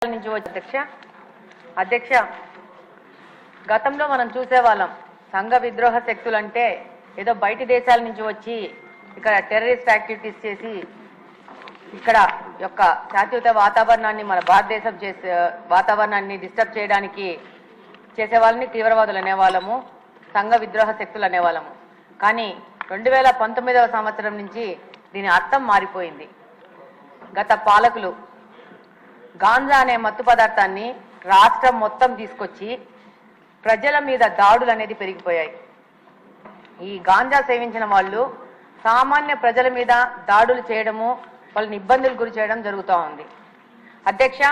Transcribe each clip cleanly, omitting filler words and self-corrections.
నుంచి అధ్యక్ష గతంలో మనం చూసేవాళ్ళం సంఘ విద్రోహ శక్తులు అంటే ఏదో బయటి దేశాల నుంచి వచ్చి ఇక్కడ టెర్రరిస్ట్ యాక్టివిటీస్ చేసి ఇక్కడ యొక్క శాశ్వత వాతావరణాన్ని మన భారతదేశం వాతావరణాన్ని డిస్టర్బ్ చేయడానికి చేసే వాళ్ళని తీవ్రవాదులు అనేవాళ్ళము, సంఘ విద్రోహ శక్తులు అనేవాళ్ళము. కానీ 2019వ సంవత్సరం నుంచి దీని అర్థం మారిపోయింది. గత పాలకులు గాంజా అనే మత్తు పదార్థాన్ని రాష్ట్రం మొత్తం తీసుకొచ్చి ప్రజల మీద దాడులు అనేది పెరిగిపోయాయి. ఈ గాంజా సేవించిన వాళ్ళు సామాన్య ప్రజల మీద దాడులు చేయడము, వాళ్ళని ఇబ్బందులు గురి చేయడం జరుగుతూ ఉంది. అధ్యక్ష,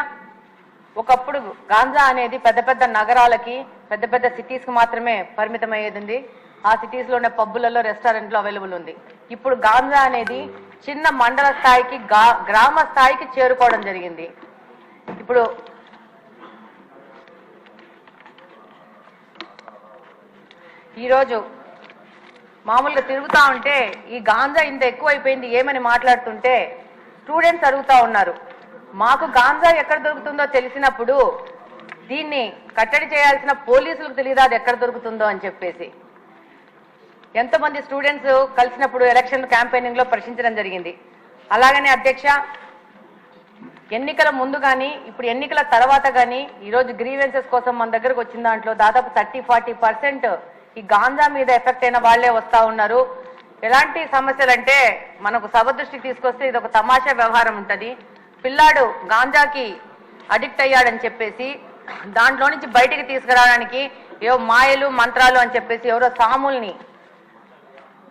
ఒకప్పుడు గాంజా అనేది పెద్ద పెద్ద నగరాలకి, పెద్ద పెద్ద సిటీస్కి మాత్రమే పరిమితమయ్యేది ఉంది. ఆ సిటీస్లోనే పబ్బులలో, రెస్టారెంట్లో అవైలబుల్ ఉంది. ఇప్పుడు గాంజా అనేది చిన్న మండల స్థాయికి, గ్రామ స్థాయికి చేరుకోవడం జరిగింది. ఇప్పుడు ఈరోజు మామూలుగా తిరుగుతూ ఉంటే ఈ గాంజా ఇంత ఎక్కువైపోయింది ఏమని మాట్లాడుతుంటే స్టూడెంట్స్ అడుగుతూ ఉన్నారు, మాకు గాంజా ఎక్కడ దొరుకుతుందో తెలిసినప్పుడు దీన్ని కట్టడి చేయాల్సిన పోలీసులకు తెలియదు అది ఎక్కడ దొరుకుతుందో అని చెప్పేసి ఎంతమంది స్టూడెంట్స్ కలిసినప్పుడు ఎలక్షన్ క్యాంపెయినింగ్ లో ప్రశ్నించడం జరిగింది. అలాగనే అధ్యక్ష, ఎన్నికల ముందు కానీ ఇప్పుడు ఎన్నికల తర్వాత కానీ ఈరోజు గ్రీవెన్సెస్ కోసం మన దగ్గరకు వచ్చిన దాంట్లో దాదాపు 30-40% ఈ గాంజా మీద ఎఫెక్ట్ అయిన వాళ్లే వస్తా ఉన్నారు. ఎలాంటి సమస్యలు అంటే మనకు సభ దృష్టికి తీసుకొస్తే ఇది ఒక తమాషా వ్యవహారం ఉంటుంది. పిల్లాడు గాంజాకి అడిక్ట్ అయ్యాడని చెప్పేసి దాంట్లో నుంచి బయటికి తీసుకురావడానికి ఏవో మాయలు మంత్రాలు అని చెప్పేసి ఎవరో సాముల్ని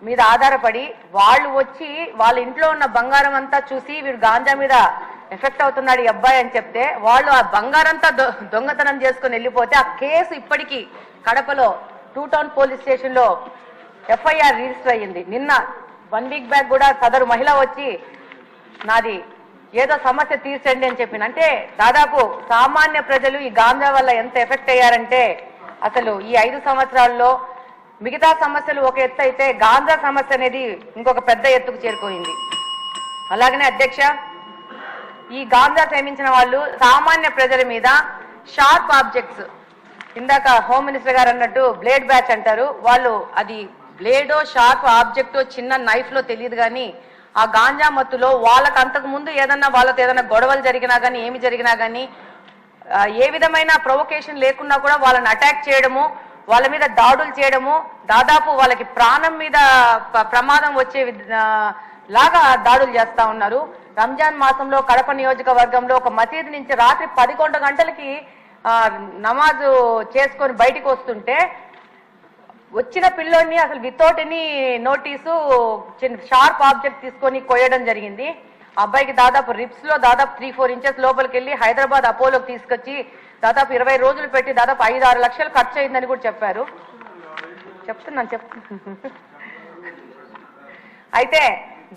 మీద ఆధారపడి వాళ్ళు వచ్చి వాళ్ళ ఇంట్లో ఉన్న బంగారం అంతా చూసి వీడు గాంజా మీద ఎఫెక్ట్ అవుతున్నాడు ఈ అబ్బాయి అని చెప్తే వాళ్ళు ఆ బంగారంతా దొంగతనం చేసుకుని వెళ్ళిపోతే ఆ కేసు ఇప్పటికీ కడపలో 2 టౌన్ పోలీస్ స్టేషన్ లో FIR రిజిస్టర్ అయ్యింది. నిన్న 1 వీక్ బ్యాక్ కూడా సదరు మహిళ వచ్చి నాది ఏదో సమస్య తీర్చండి అని చెప్పింది. అంటే దాదాపు సామాన్య ప్రజలు ఈ గాంజా వల్ల ఎంత ఎఫెక్ట్ అయ్యారంటే అసలు ఈ 5 సంవత్సరాల్లో మిగతా సమస్యలు ఒక ఎత్తు అయితే గాంజా సమస్య అనేది ఇంకొక పెద్ద ఎత్తుకు చేరుకోయింది. అలాగనే అధ్యక్ష, ఈ గాంజా సేవించిన వాళ్ళు సామాన్య ప్రజల మీద షార్ప్ ఆబ్జెక్ట్స్, ఇందాక హోమ్ మినిస్టర్ గారు అన్నట్టు బ్లేడ్ బ్యాచ్ అంటారు, వాళ్ళు అది బ్లేడో షార్ప్ ఆబ్జెక్టో చిన్న నైఫ్ లో తెలియదు కానీ ఆ గాంజా మత్తులో వాళ్ళకి అంతకు ముందు వాళ్ళతో ఏదైనా గొడవలు జరిగినా కానీ ఏమి జరిగినా కానీ ఏ విధమైన ప్రొవొకేషన్ లేకున్నా కూడా వాళ్ళని అటాక్ చేయడము, వాళ్ళ మీద దాడులు చేయడము, దాదాపు వాళ్ళకి ప్రాణం మీద ప్రమాదం వచ్చే లాగా దాడులు చేస్తా ఉన్నారు. రంజాన్ మాసంలో కడప నియోజకవర్గంలో ఒక మసీదు నుంచి రాత్రి 11 గంటలకి నమాజు చేసుకొని బయటికి వస్తుంటే వచ్చిన పిల్లోడిని అసలు without any notice sharp object తీసుకొని కొయ్యడం జరిగింది. అబ్బాయికి దాదాపు రిప్స్ లో దాదాపు 3-4 ఇంచెస్ లోపలికి వెళ్ళి హైదరాబాద్ అపోలోకి తీసుకొచ్చి దాదాపు 20 రోజులు పెట్టి దాదాపు 5-6 లక్షలు ఖర్చు అయిందని కూడా చెప్పారు. చెప్తున్నాను. అయితే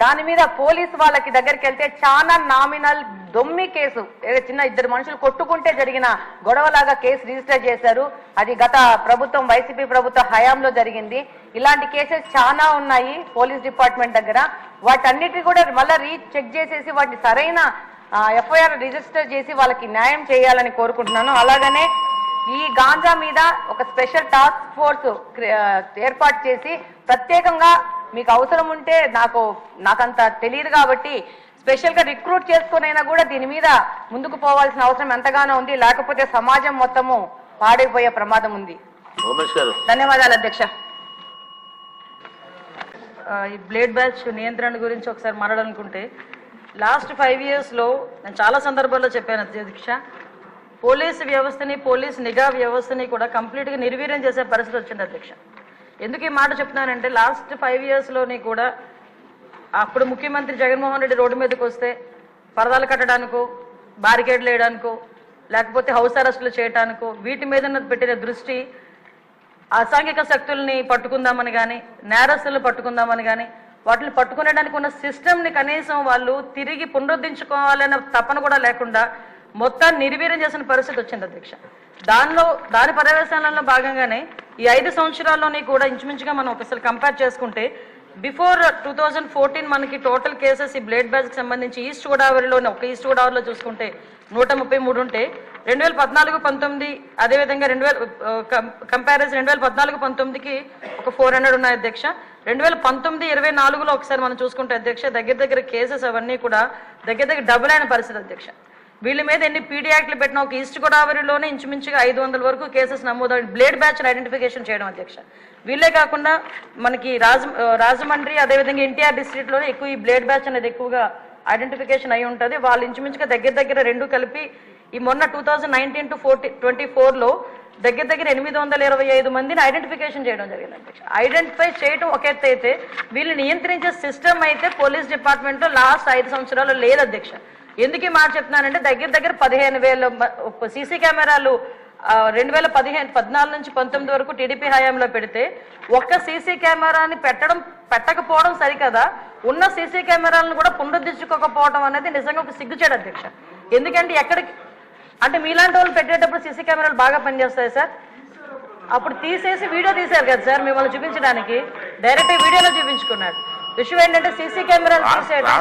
దాని మీద పోలీసు వాళ్ళకి దగ్గరికి వెళ్తే చాలా నామినల్ దొమ్మి కేసు, చిన్న 2 మనుషులు కొట్టుకుంటే జరిగిన గొడవలాగా కేసు రిజిస్టర్ చేశారు. అది గత ప్రభుత్వం వైసీపీ ప్రభుత్వ హయాంలో జరిగింది. ఇలాంటి కేసెస్ చాలా ఉన్నాయి పోలీస్ డిపార్ట్మెంట్ దగ్గర. వాటన్నిటి కూడా మళ్ళీ చెక్ చేసేసి వాటిని సరైన FIR రిజిస్టర్ చేసి వాళ్ళకి న్యాయం చేయాలని కోరుకుంటున్నాను. అలాగనే ఈ గాంజా మీద ఒక స్పెషల్ టాస్క్ ఫోర్స్ ఏర్పాటు చేసి ప్రత్యేకంగా మీకు అవసరం ఉంటే నాకంత తెలియదు కాబట్టి స్పెషల్ గా రిక్రూట్ చేసుకునైనా కూడా దీని మీద ముందుకు పోవాల్సిన అవసరం ఎంతగానో ఉంది. లేకపోతే సమాజం మొత్తము పాడైపోయే ప్రమాదం ఉంది. ధన్యవాదాలు అధ్యక్ష. ఈ బ్లేడ్ బ్యాచ్ నియంత్రణ గురించి ఒకసారి మాట్లాడాలనుకుంటే లాస్ట్ 5 yearsలో నేను చాలా సందర్భాల్లో చెప్పాను అధ్యక్ష, పోలీసు వ్యవస్థని, పోలీస్ నిఘా వ్యవస్థని కూడా కంప్లీట్గా నిర్వీర్యం చేసే పరిస్థితి వచ్చింది అధ్యక్ష. ఎందుకు ఈ మాట చెప్తున్నానంటే లాస్ట్ 5 yearsలోని కూడా అప్పుడు ముఖ్యమంత్రి జగన్మోహన్ రెడ్డి రోడ్డు మీదకి వస్తే పరదాలు కట్టడానికో, బారికేడ్లు వేయడానికో, లేకపోతే హౌస్ అరెస్టులు చేయడానికో వీటి మీద పెట్టిన దృష్టి అసాంఘిక శక్తుల్ని పట్టుకుందామని కానీ, నేరస్తులను పట్టుకుందామని కానీ, వాటిని పట్టుకునేడానికి ఉన్న సిస్టమ్ని కనీసం వాళ్ళు తిరిగి పునరుద్ధరించుకోవాలనే తపన కూడా లేకుండా మొత్తం నిర్వీర్యం చేసిన పరిస్థితి వచ్చింది అధ్యక్ష. దాని పర్యవేక్షణలో భాగంగానే ఈ 5 సంవత్సరాల్లోని కూడా ఇంచుమించుగా మనం ఒకసారి కంపేర్ చేసుకుంటే బిఫోర్ 2014 మనకి టోటల్ కేసెస్ ఈ బ్లేడ్ బ్యాచ్ కి సంబంధించి ఈస్ట్ గోదావరిలోనే ఒక ఈస్ట్ గోదావరిలో చూసుకుంటే 133 ఉంటే 2014-19 అదేవిధంగా 2000 కంపారిజన్ 2014-19కి ఒక 400 ఉన్నాయి అధ్యక్ష. 2019-24లో ఒకసారి మనం చూసుకుంటే అధ్యక్ష దగ్గర కేసెస్ అవన్నీ కూడా దగ్గర డబుల్ అయిన పరిస్థితి అధ్యక్ష. వీళ్ళ మీద ఎన్ని పీడీ యాక్ట్లు పెట్టినా ఒక ఈస్ట్ గోదావరిలోనే ఇంచుమించుగా 500 వరకు కేసెస్ నమోదు బ్లేడ్ బ్యాచ్ ఐడెంటిఫికేషన్ చేయడం అధ్యక్ష. వీళ్ళే కాకుండా మనకి రాజమండ్రి అదేవిధంగా ఎన్టీఆర్ డిస్ట్రిక్ట్ లోనే ఎక్కువ ఈ బ్లేడ్ బ్యాచ్ అనేది ఎక్కువగా ఐడెంటిఫికేషన్ అయి ఉంటుంది. వాళ్ళు ఇంచుమించుగా దగ్గర రెండు కలిపి ఈ మొన్న 2019-24లో దగ్గర 825 మందిని ఐడెంటిఫికేషన్ చేయడం జరిగింది అధ్యక్ష. ఐడెంటిఫై చేయడం ఒక ఎత్తు అయితే వీళ్ళు నియంత్రించే సిస్టమ్ అయితే పోలీస్ డిపార్ట్మెంట్ లో లాస్ట్ 5 సంవత్సరాలు లేదు అధ్యక్ష. ఎందుకు ఈ మాట చెప్తున్నానంటే దగ్గర 15,000 సీసీ కెమెరాలు 2014-19 వరకు టీడీపీ హయాంలో పెడితే ఒక్క సీసీ కెమెరాని పెట్టకపోవడం సరికదా, ఉన్న సీసీ కెమెరాలను కూడా పునరుద్ధరించుకోకపోవడం అనేది నిజంగా ఒక సిగ్గుచేడు అధ్యక్ష. ఎందుకంటే ఎక్కడికి అంటే మీలాంటి వాళ్ళు పెట్టేటప్పుడు సీసీ కెమెరాలు బాగా పనిచేస్తాయి సార్. అప్పుడు తీసేసి వీడియో తీశారు కదా సార్ మిమ్మల్ని చూపించడానికి, డైరెక్ట్ వీడియోలో చూపించుకున్నాడు. విషయం ఏంటంటే సీసీ కెమెరాలు తీసేయడం,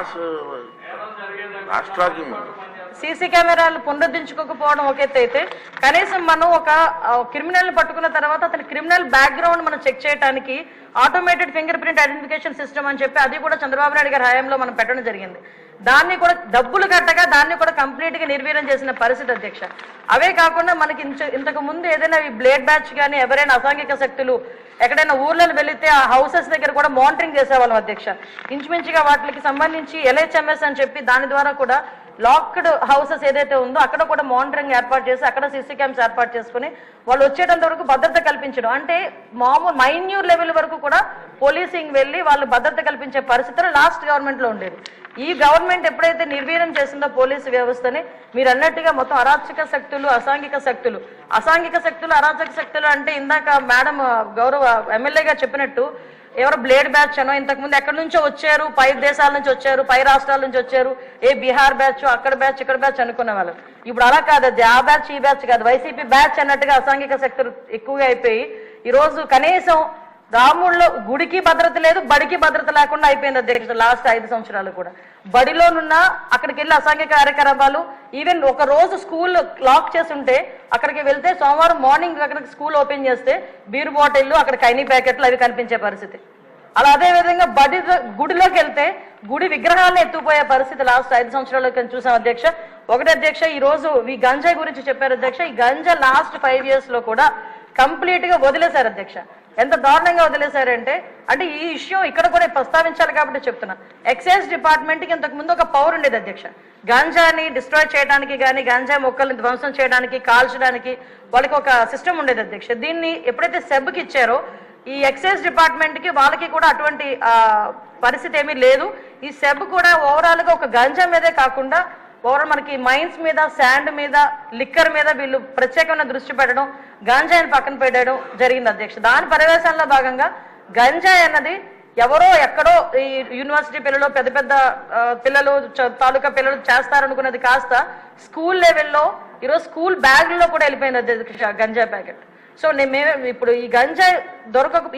సీసీ కెమెరాలు పునరుద్ధరించుకోకపోవడం ఒక ఎత్తు అయితే కనీసం మనం ఒక క్రిమినల్ పట్టుకున్న తర్వాత అతని క్రిమినల్ బ్యాక్గ్రౌండ్ మనం చెక్ చేయడానికి automated finger print identification system అని చెప్పి అది కూడా చంద్రబాబు నాయుడు గారి హయాంలో మనం పెట్టడం జరిగింది. దాన్ని కూడా డబ్బులు కట్టగా దాన్ని కూడా కంప్లీట్ గా నిర్వీర్యం చేసిన పరిస్థితి అధ్యక్ష. అవే కాకుండా మనకి ఇంతకు ముందు ఏదైనా ఈ బ్లేడ్ బ్యాచ్ కానీ ఎవరైనా అసాంఘిక శక్తులు ఎక్కడైనా ఊర్లను వెళితే ఆ హౌసెస్ దగ్గర కూడా మానిటరింగ్ చేసేవాళ్ళం అధ్యక్ష. ఇంచుమించుగా వాటికి సంబంధించి LHMS అని చెప్పి దాని ద్వారా కూడా లాక్డ్ హౌసెస్ ఏదైతే ఉందో అక్కడ కూడా మానిటరింగ్ ఏర్పాటు చేసి అక్కడ సీసీ క్యామ్స్ ఏర్పాటు చేసుకుని వాళ్ళు వచ్చేటంత వరకు భద్రత కల్పించడం, అంటే మామూలు మైన్యూర్ లెవెల్ వరకు కూడా పోలీసింగ్ వెళ్ళి వాళ్ళు భద్రత కల్పించే పరిస్థితులు లాస్ట్ గవర్నమెంట్ లో ఉండేది. ఈ గవర్నమెంట్ ఎప్పుడైతే నిర్వీర్యం చేసిందో పోలీసు వ్యవస్థని, మీరు అన్నట్టుగా మొత్తం అరాచక శక్తులు అసాంఘిక శక్తులు అరాచక శక్తులు అంటే ఇందాక మేడం గౌరవ ఎమ్మెల్యేగా చెప్పినట్టు ఎవరు బ్లేడ్ బ్యాచ్ అనో ఇంతకుముందు ఎక్కడి నుంచో వచ్చారు, పై దేశాల నుంచి వచ్చారు, పై రాష్ట్రాల నుంచి వచ్చారు, బీహార్ బ్యాచ్ అక్కడ బ్యాచ్ ఇక్కడ బ్యాచ్ అనుకునే వాళ్ళు. ఇప్పుడు అలా కాదు, అది ఆ బ్యాచ్ ఈ బ్యాచ్ కాదు, వైసీపీ బ్యాచ్ అన్నట్టుగా అసాంఘిక శక్తులు ఎక్కువగా అయిపోయి ఈరోజు కనీసం రాముల్లో గుడికి భద్రత లేదు, బడికి భద్రత లేకుండా అయిపోయింది అధ్యక్ష. లాస్ట్ 5 సంవత్సరాలు కూడా బడిలోనున్న అక్కడికి వెళ్ళి అసాంఘిక కార్యకలాపాలు, ఈవెన్ ఒక రోజు స్కూల్ లాక్ చేసి ఉంటే అక్కడికి వెళ్తే సోమవారం మార్నింగ్ అక్కడికి స్కూల్ ఓపెన్ చేస్తే బీర్ బాటిల్లు అక్కడ కైనీ ప్యాకెట్లు అవి కనిపించే పరిస్థితి. అలా అదే విధంగా గుడిలోకి వెళ్తే గుడి విగ్రహాలను ఎత్తుకుపోయే పరిస్థితి లాస్ట్ 5 సంవత్సరాలు చూసాం అధ్యక్ష. ఒకటి అధ్యక్ష, ఈ రోజు ఈ గంజాయి గురించి చెప్పారు అధ్యక్ష. ఈ గంజా లాస్ట్ 5 years లో కూడా కంప్లీట్ గా వదిలేశారు అధ్యక్ష. ఎంత దారుణంగా వదిలేశారంటే, అంటే ఈ విషయం ఇక్కడ కూడా ప్రస్తావించాలి కాబట్టి చెప్తున్నా. ఎక్సైజ్ డిపార్ట్మెంట్ కి ఇంతకు ముందు ఒక పవర్ ఉండేది అధ్యక్ష. గాంజాని డిస్ట్రాయ్ చేయడానికి కానీ గాంజా మొక్కల్ని ధ్వంసం చేయడానికి కాల్చడానికి వాళ్ళకి ఒక సిస్టమ్ ఉండేది అధ్యక్ష. దీన్ని ఎప్పుడైతే సెబ్కి ఇచ్చారో ఈ ఎక్సైజ్ డిపార్ట్మెంట్ కి వాళ్ళకి కూడా అటువంటి పరిస్థితి ఏమీ లేదు. ఈ సెబ్ కూడా ఓవరాల్ గా ఒక గంజా మీదే కాకుండా ఓవరాల్ మనకి మైన్స్ మీద, శాండ్ మీద, లిక్కర్ మీద వీళ్ళు ప్రత్యేకమైన దృష్టి పెట్టడం, గంజాయిని పక్కన పెట్టడం జరిగింది అధ్యక్ష. దాని పర్యవేక్షణలో భాగంగా గంజాయి అన్నది ఎవరో ఎక్కడో ఈ యూనివర్సిటీ పిల్లలు పెద్ద పిల్లలు తాలూకా పిల్లలు చేస్తారనుకున్నది కాస్త స్కూల్ లెవెల్లో ఈరోజు స్కూల్ బ్యాగ్లో కూడా వెళ్ళిపోయింది అధ్యక్ష గంజా ప్యాకెట్. సో మేము ఇప్పుడు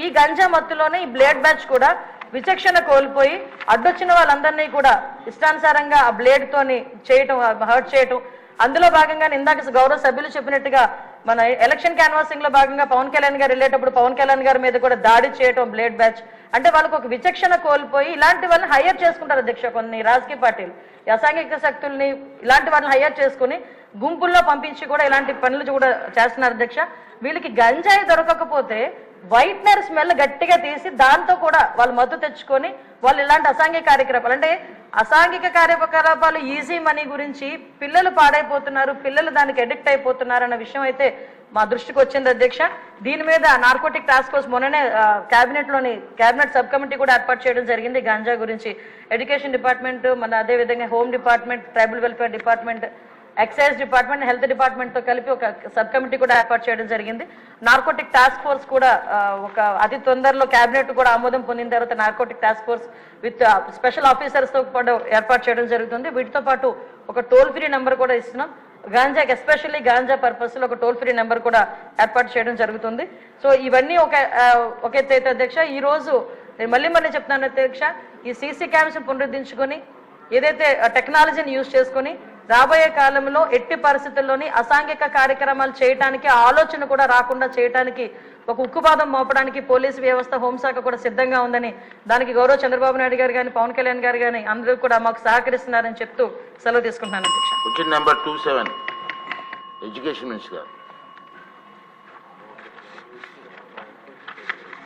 ఈ గంజా మత్తులోనే ఈ బ్లేడ్ బ్యాచ్ కూడా విచక్షణ కోల్పోయి అడ్డొచ్చిన వాళ్ళందరినీ కూడా ఇష్టానుసారంగా ఆ బ్లేడ్ తోని చేయటం, హర్ట్ చేయటం. అందులో భాగంగా ఇందాక గౌరవ సభ్యులు చెప్పినట్టుగా మన ఎలక్షన్ క్యాన్వాసింగ్ లో భాగంగా పవన్ కళ్యాణ్ గారు వెళ్ళేటప్పుడు పవన్ కళ్యాణ్ గారి మీద కూడా దాడి చేయటం బ్లేడ్ బ్యాచ్. అంటే వాళ్ళకి ఒక విచక్షణ కోల్పోయి ఇలాంటి వాళ్ళని హైయర్ చేసుకుంటారు అధ్యక్ష. కొన్ని రాజకీయ పార్టీలు అసాంఘిక శక్తుల్ని ఇలాంటి వాళ్ళని హైయర్ చేసుకుని గుంపుల్లో పంపించి కూడా ఇలాంటి పనులు కూడా చేస్తున్నారు అధ్యక్ష. వీళ్ళకి గంజాయి దొరకకపోతే వైట్నర్ స్మెల్ గట్టిగా తీసి దాంతో కూడా వాళ్ళు మద్దతు తెచ్చుకొని వాళ్ళు ఇలాంటి అసాంఘిక కార్యకలాపాలు, అంటే అసాంఘిక కార్యకలాపాలు ఈజీ మనీ గురించి పిల్లలు పాడైపోతున్నారు, పిల్లలు దానికి అడిక్ట్ అయిపోతున్నారు అన్న విషయం అయితే మా దృష్టికి వచ్చింది అధ్యక్ష. దీని మీద నార్కోటిక్ టాస్క్ ఫోర్స్ మొన్ననే క్యాబినెట్ సబ్ కమిటీ కూడా ఏర్పాటు చేయడం జరిగింది. గాంజా గురించి ఎడ్యుకేషన్ డిపార్ట్మెంట్, మన అదేవిధంగా home department, tribal welfare department, excise department, health department తో కలిపి ఒక సబ్ కమిటీ కూడా ఏర్పాటు చేయడం జరిగింది. నార్కోటిక్ టాస్క్ ఫోర్స్ కూడా ఒక అతి తొందరలో కేబినెట్ కూడా ఆమోదం పొందిన తర్వాత narcotic task force with special officers తో పాటు ఏర్పాటు చేయడం జరుగుతుంది. వీటితో పాటు ఒక టోల్ ఫ్రీ నెంబర్ కూడా ఇస్తున్నాం. గాంజాకి ఎస్పెషల్లీ గాంజా పర్పస్ లో ఒక టోల్ ఫ్రీ నెంబర్ కూడా ఏర్పాటు చేయడం జరుగుతుంది. సో ఇవన్నీ ఒక ఎత్తు అయితే అధ్యక్ష. ఈ రోజు నేను మళ్ళీ చెప్తున్నాను అధ్యక్ష, ఈ సీసీ క్యామ్స్ పునరుద్ధరించుకొని ఏదైతే టెక్నాలజీని యూజ్ చేసుకొని రాబోయే కాలంలో ఎట్టి పరిస్థితుల్లోని అసాంఘిక కార్యక్రమాలు చేయడానికి ఆలోచన కూడా రాకుండా చేయడానికి ఒక ఉక్కుపాదం మోపడానికి పోలీసు వ్యవస్థ, హోంశాఖ కూడా సిద్ధంగా ఉందని, దానికి గౌరవ చంద్రబాబు నాయుడు గారు కానీ పవన్ కళ్యాణ్ గారు కానీ అందరూ కూడా మాకు సహకరిస్తున్నారని చెప్తూ సెలవు తీసుకుంటున్నాను అధ్యక్ష. క్వశ్చన్ నెంబర్ 27 ఎడ్యుకేషన్ మినిస్టర్ గారు.